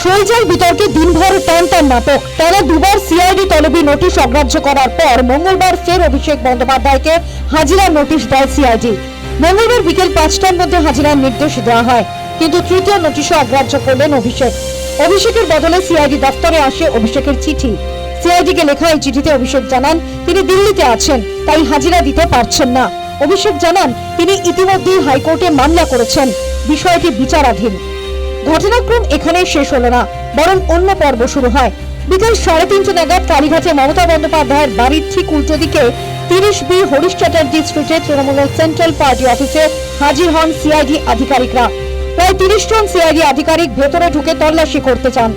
শৈলজাল বিতর্কে দিনভর টান নাটক। টানা দুবার সিআইডি তলবি নোটিশ অগ্রাহ্য করার পর মঙ্গলবার ফের অভিষেক বন্দ্যোপাধ্যায়কে হাজিরার নোটিশ দেয় সিআইডি। মঙ্গলবার বিকেল 5টার মধ্যে হাজিরার নির্দেশ দেওয়া হয়, কিন্তু তৃতীয় নোটিশও অগ্রাহ্য করলেন অভিষেক। অভিষেকের বদলে সিআইডি দফতরে আসে অভিষেকের চিঠি। সিআইডিকে লেখা এই চিঠিতে অভিষেক জানান তিনি দিল্লিতে আছেন, তাই হাজিরা দিতে পারছেন না। অভিষেক জানান তিনি ইতিমধ্যেই হাইকোর্টে মামলা করেছেন, বিষয়টি বিচারাধীন। ঘটনাক্রম এখানে শেষ হলো না, বরং অন্য পর্ব শুরু হয়। বিকাল 3:30 নাগাদ কালীঘাটে মমতা বন্দ্যোপাধ্যায়ের বাড়ির ঠিক উল্টো দিকে 30B হরিশ চ্যাটার্জি স্ট্রিটে তৃণমূলের সেন্ট্রাল পার্টি অফিসে হাজির হন সিআইডি আধিকারিকরা। প্রায় 30 জন সিআইডি আধিকারিক ভেতরে ঢুকে তল্লাশি করতে চান।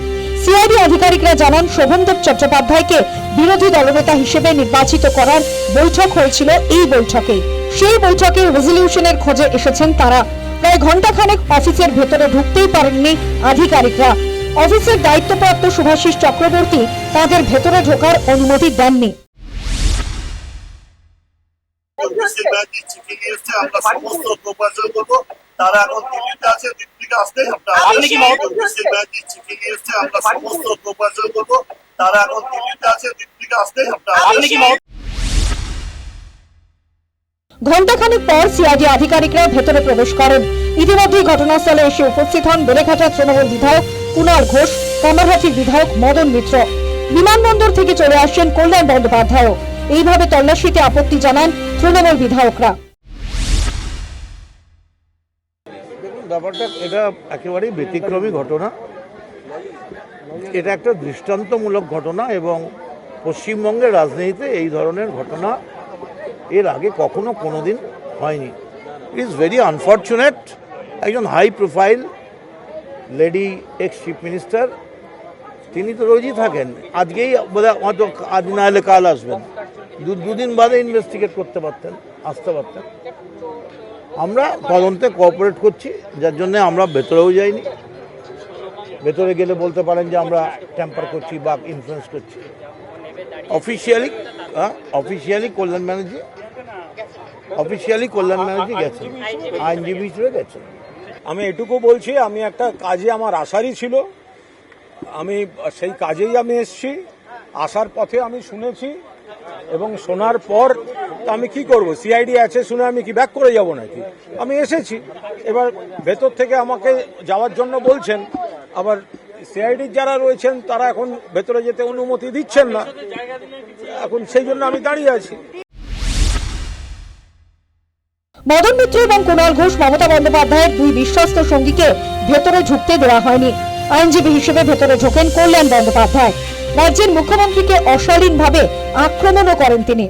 সিআইডি আধিকারিকরা জানান শোভনদেব চট্টোপাধ্যায়কে বিরোধী দলনেতা হিসেবে নির্বাচিত করার বৈঠক হয়েছিল এই বৈঠকে। সেই বৈঠকে রেজলিউশনের খোঁজে এসেছেন তারা। প্রায় ঘণ্টাখানেক অফিসের ভেতরে ঢুকতেই পারেননি আধিকারিকরা। অফিসের দায়িত্বপ্রাপ্ত শুভাশিস চক্রবর্তী তাদের ভেতরে ঢোকার অনুমতি দেননি। তারা এখন দিল্লিতে আছে, দিল্লি থেকে আসলেই আপনি কি চিঠি নিয়েছে আমরা সমস্ত উপার্জন করবো। তারা এখন দিল্লিতে আছে, দিল্লি থেকে আসলেই আপনি কি ঘণ্টাখানেক পর সিআইডি আধিকারিকরা ভেতরে প্রবেশ করেন। ইতিমধ্যেই ঘটনাস্থলে এসে উপস্থিত হন বেলেঘাটার তৃণমূল বিধায়ক কুণাল ঘোষ, কামারহাটির বিধায়ক মদন মিত্র। বিমানবন্দর থেকে চলে আসেন কল্যাণ বন্দ্যোপাধ্যায়ও। এইভাবে তল্লাশিতে আপত্তি জানান তৃণমূল বিধায়করা। ব্যাপারটা এটা একেবারেই ব্যতিক্রমী ঘটনা। এটা একটা দৃষ্টান্তমূলক ঘটনা এবং পশ্চিমবঙ্গের রাজনীতিতে এই ধরনের ঘটনা এর আগে কখনো কোনোদিন হয়নি। It is very unfortunate. একজন high profile lady ex chief minister, তিনি তো রোজই থাকেন, আজকেই বোধহয় হয়তো আজ না হলে কাল আসবেন, দুদিন বাদে ইনভেস্টিগেট করতে পারতেন, আসতে পারতেন। আমরা তদন্তে কোঅপারেট করছি, যার জন্য আমরা ভেতরেও যাইনি। ভেতরে গেলে বলতে পারেন যে আমরা ট্যাম্পার করছি বা ইনফ্লুয়েন্স করছি। অফিসিয়ালি কল্যাণ ব্যানার্জি গেছেন, আইনজীবী হিসেবে গেছেন। আমি এটুকু বলছি, আমি একটা কাজে আমার আসারই ছিল, আমি সেই কাজেই আমি এসেছি। আসার পথে আমি শুনেছি এবং শোনার পর আমি কি করব, সিআইডি আছে শুনে আমি কি ব্যাক করে যাব নাকি? আমি এসেছি, এবার ভেতর থেকে আমাকে যাওয়ার জন্য বলছেন, আবার সিআইডির যারা রয়েছেন তারা এখন ভেতরে যেতে অনুমতি দিচ্ছেন না, এখন সেই জন্য আমি দাঁড়িয়ে আছি। মদন মিত্র এবং কুণাল ঘোষ মমতা বন্দ্যোপাধ্যায়ের দুই বিশ্বস্ত সঙ্গীকে ভেতরে ঢুকতে দেওয়া হয়নি। আইনজীবী হিসেবে ভেতরে ঢোকেন কল্যাণ বন্দ্যোপাধ্যায়। রাজ্যের মুখ্যমন্ত্রীকে অশালীনভাবে আক্রমণও করেন তিনি।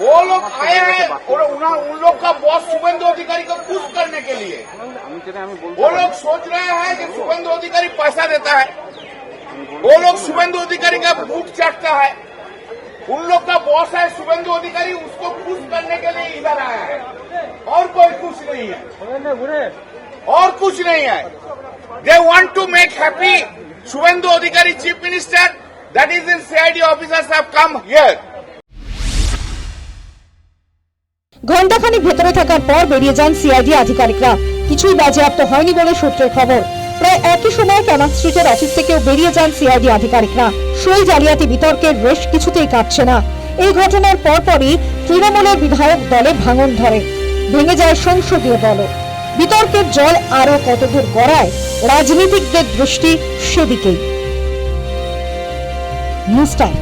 वो लोग आए हैं और उन लोग का बॉस शुभेंदु अधिकारी को पुश करने के लिए वो लोग सोच रहे हैं कि शुभेंदु अधिकारी पैसा देता है, वो लोग शुभेंदु अधिकारी का बूट चाटता है। उन लोग का बॉस है शुभेंदु अधिकारी, उसको पुश करने के लिए इधर आया है, और कोई कुछ नहीं है, और कुछ नहीं है। They want to make happy Shubhendu Adhikari, Chief Minister, that is in CID officers have come here. ঘণ্টাখানিক ভেতরে থাকার পর বেরিয়ে যান সিআইডি আধিকারিকরা। কিছুই বাজেয়াপ্ত হয়নি বলে সূত্রের খবর। প্রায় একই সময় কামার স্ট্রিটের অফিস থেকেও বেরিয়ে যান সিআইডি আধিকারিকরা। শৈল জালিয়াতি বিতর্কের রেশ কিছুতেই কাটছে না। এই ঘটনার পরপরই তৃণমূলের বিধায়ক দলে ভাঙন ধরে, ভেঙে যায় সংসদীয় দল। বিতর্কের জল আরো কতদূর গড়ায়, রাজনীতিকদের দৃষ্টি সেদিকেই। News time.